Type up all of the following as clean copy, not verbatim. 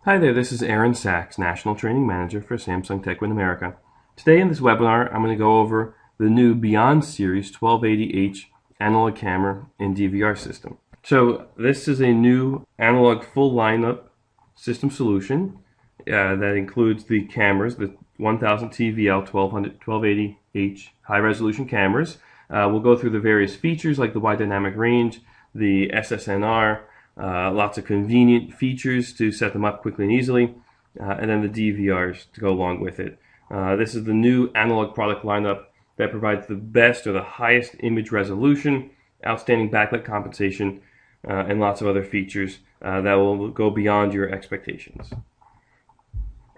Hi there, this is Aaron Sachs, National Training Manager for Samsung TechWin America. Today in this webinar, I'm going to go over the new Beyond Series 1280H analog camera and DVR system. So this is a new analog full lineup system solution that includes the cameras, the 1000 TVL 1280H high resolution cameras. We'll go through the various features like the wide dynamic range, the SSNR, lots of convenient features to set them up quickly and easily, and then the DVRs to go along with it. This is the new analog product lineup that provides the best or the highest image resolution, outstanding backlight compensation, and lots of other features that will go beyond your expectations.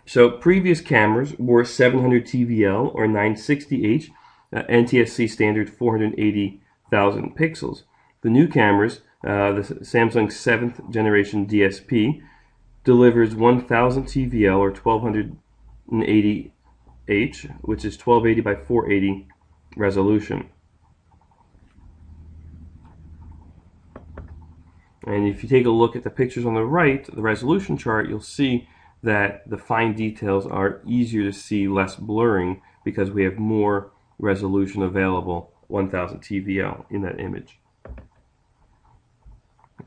So previous cameras were 700 TVL or 960H, NTSC standard 480,000 pixels. The new cameras, the Samsung 7th generation DSP, delivers 1000 TVL or 1280H, which is 1280 by 480 resolution. And if you take a look at the pictures on the right, the resolution chart, you'll see that the fine details are easier to see, less blurring, because we have more resolution available, 1000 TVL in that image.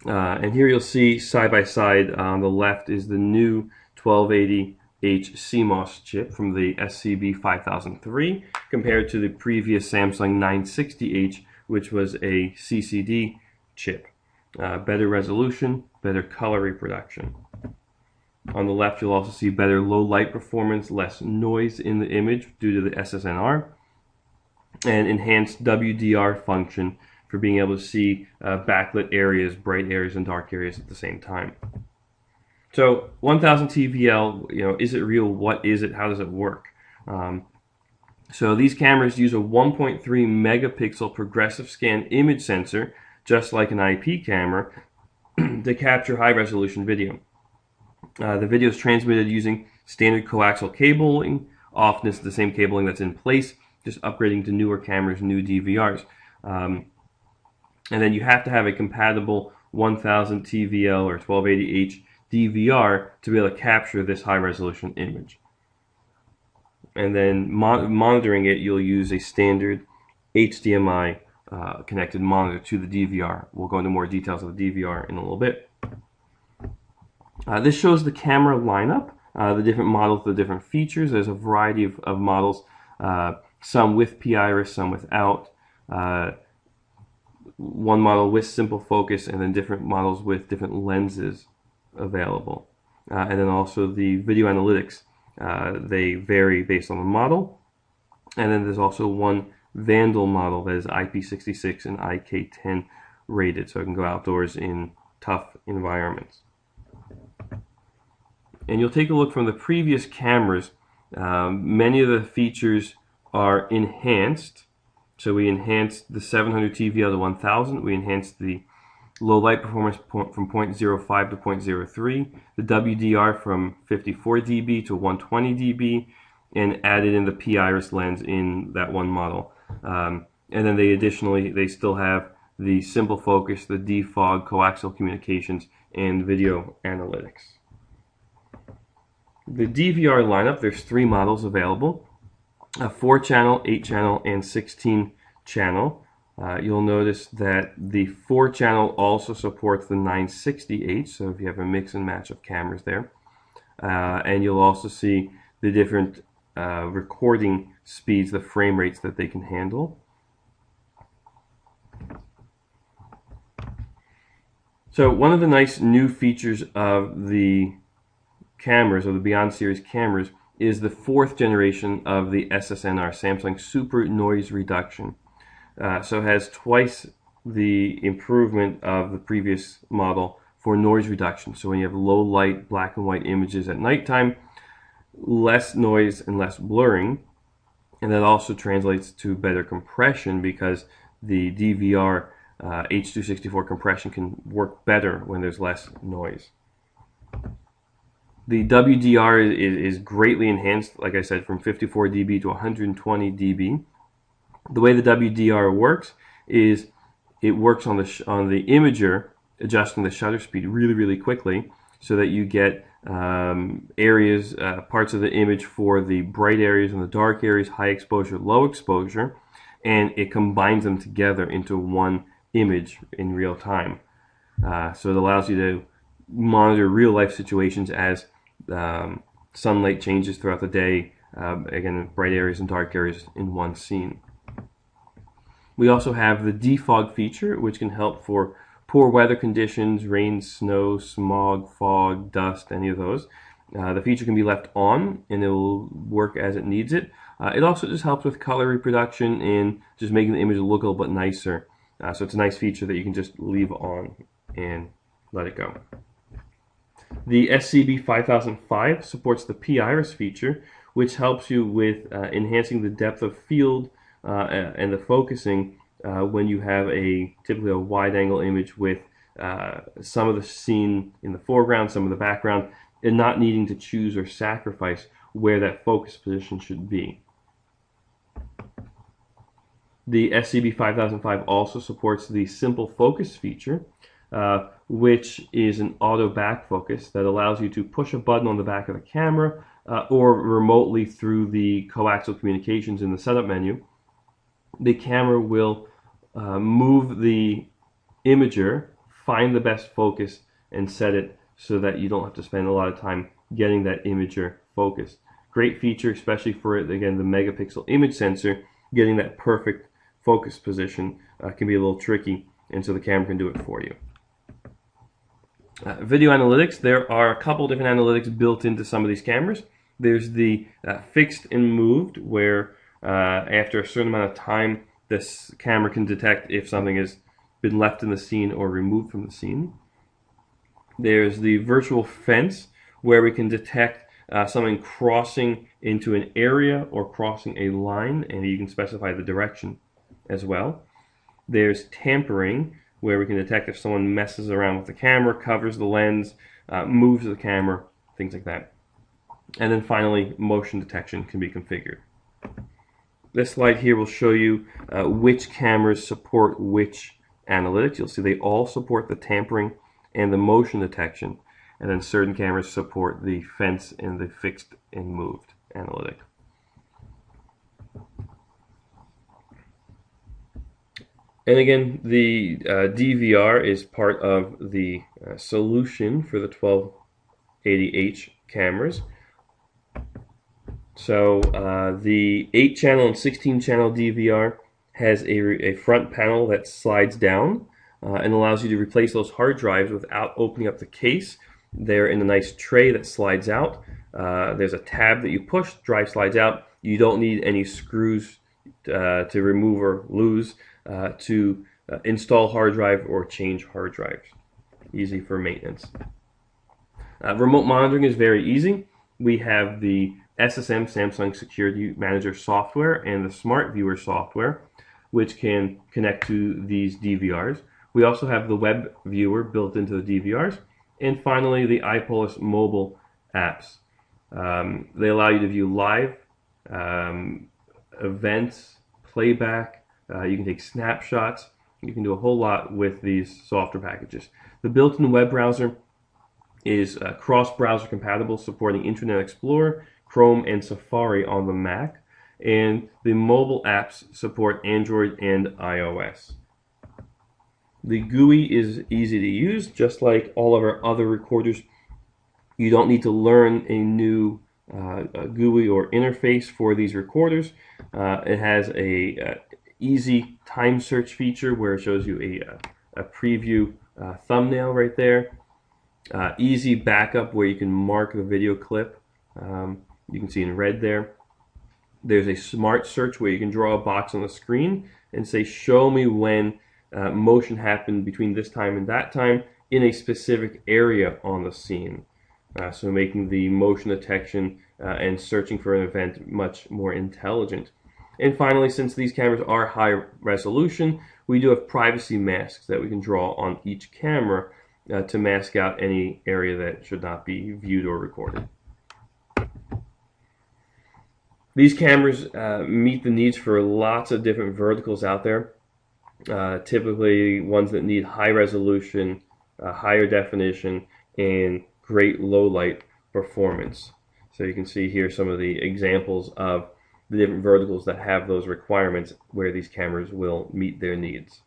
And here you'll see side by side on the left is the new 1280H CMOS chip from the SCB 5003 compared to the previous Samsung 960H, which was a CCD chip. Better resolution, better color reproduction. On the left you'll also see better low light performance, less noise in the image due to the SSNR, and enhanced WDR function for being able to see backlit areas, bright areas, and dark areas at the same time. So 1000 TVL, is it real? What is it? How does it work? So these cameras use a 1.3 megapixel progressive scan image sensor, just like an IP camera, to capture high resolution video. The video is transmitted using standard coaxial cabling. Often it's the same cabling that's in place, just upgrading to newer cameras, new DVRs. And then you have to have a compatible 1000 TVL or 1280H DVR to be able to capture this high resolution image. And then monitoring it, you'll use a standard HDMI connected monitor to the DVR. We'll go into more details of the DVR in a little bit. This shows the camera lineup, the different models, the different features. There's a variety of models, some with PIRIS, some without. One model with simple focus, and then different models with different lenses available. And then also the video analytics, they vary based on the model. And then there's also one Vandal model that is IP66 and IK10 rated, so it can go outdoors in tough environments. And you'll take a look from the previous cameras, many of the features are enhanced. So we enhanced the 700 TVL to 1000. We enhanced the low light performance from 0.05 to 0.03, the WDR from 54 dB to 120 dB, and added in the PIRIS lens in that one model. And then they still have the simple focus, the defog, coaxial communications, and video analytics. The DVR lineup, there's 3 models available. A 4-channel, 8-channel, and 16-channel. You'll notice that the 4-channel also supports the 960H, so if you have a mix and match of cameras there. And you'll also see the different recording speeds, the frame rates that they can handle. So one of the nice new features of the cameras, or the Beyond series cameras, is the 4th generation of the SSNR, Samsung Super Noise Reduction. So it has twice the improvement of the previous model for noise reduction. So when you have low light black and white images at nighttime, less noise and less blurring. And that also translates to better compression, because the DVR H.264 compression can work better when there's less noise. The WDR is greatly enhanced, like I said, from 54 dB to 120 dB. The way the WDR works is it works on the imager, adjusting the shutter speed really, really quickly, so that you get areas, parts of the image for the bright areas and the dark areas, high exposure, low exposure, and it combines them together into one image in real time. So it allows you to monitor real life situations as sunlight changes throughout the day, again, bright areas and dark areas in one scene. We also have the defog feature, which can help for poor weather conditions, rain, snow, smog, fog, dust, any of those. The feature can be left on and it will work as it needs it. It also just helps with color reproduction and just making the image look a little bit nicer. So it's a nice feature that you can just leave on and let it go. The SCB 5005 supports the P-Iris feature, which helps you with enhancing the depth of field and the focusing when you have typically a wide angle image with some of the scene in the foreground, some of the background, and not needing to choose or sacrifice where that focus position should be. The SCB 5005 also supports the simple focus feature, which is an auto back focus that allows you to push a button on the back of the camera or remotely through the coaxial communications in the setup menu. The camera will move the imager, find the best focus, and set it so that you don't have to spend a lot of time getting that imager focused. Great feature, especially for, again, the megapixel image sensor. Getting that perfect focus position can be a little tricky, and so the camera can do it for you. Video analytics, there are a couple different analytics built into some of these cameras. There's the fixed and moved, where after a certain amount of time, this camera can detect if something has been left in the scene or removed from the scene. There's the virtual fence, where we can detect something crossing into an area or crossing a line, and you can specify the direction as well. There's tampering, where we can detect if someone messes around with the camera, covers the lens, moves the camera, things like that. And then finally, motion detection can be configured. This slide here will show you which cameras support which analytics. You'll see they all support the tampering and the motion detection, and then certain cameras support the fence and the fixed and moved analytic. And again, the DVR is part of the solution for the 1280H cameras. So the 8-channel and 16-channel DVR has a front panel that slides down and allows you to replace those hard drives without opening up the case. They're in a nice tray that slides out. There's a tab that you push, drive slides out. You don't need any screws to remove or lose to install hard drive or change hard drives. Easy for maintenance. Remote monitoring is very easy. We have the SSM Samsung Security Manager software and the Smart Viewer software, which can connect to these DVRs. We also have the web viewer built into the DVRs. And finally, the iPolus mobile apps. They allow you to view live, events, playback. You can take snapshots. You can do a whole lot with these software packages. The built-in web browser is cross-browser compatible, supporting Internet Explorer, Chrome, and Safari on the Mac. And the mobile apps support Android and iOS. The GUI is easy to use, just like all of our other recorders. You don't need to learn a new GUI or interface for these recorders. It has a easy time search feature where it shows you a preview thumbnail right there. Easy backup where you can mark the video clip. You can see in red there. There's a smart search where you can draw a box on the screen and say, show me when motion happened between this time and that time in a specific area on the scene. So making the motion detection and searching for an event much more intelligent. And finally, since these cameras are high resolution, we do have privacy masks that we can draw on each camera to mask out any area that should not be viewed or recorded. These cameras meet the needs for lots of different verticals out there. Typically ones that need high resolution, higher definition, and great low light performance. So you can see here some of the examples of the different verticals that have those requirements where these cameras will meet their needs.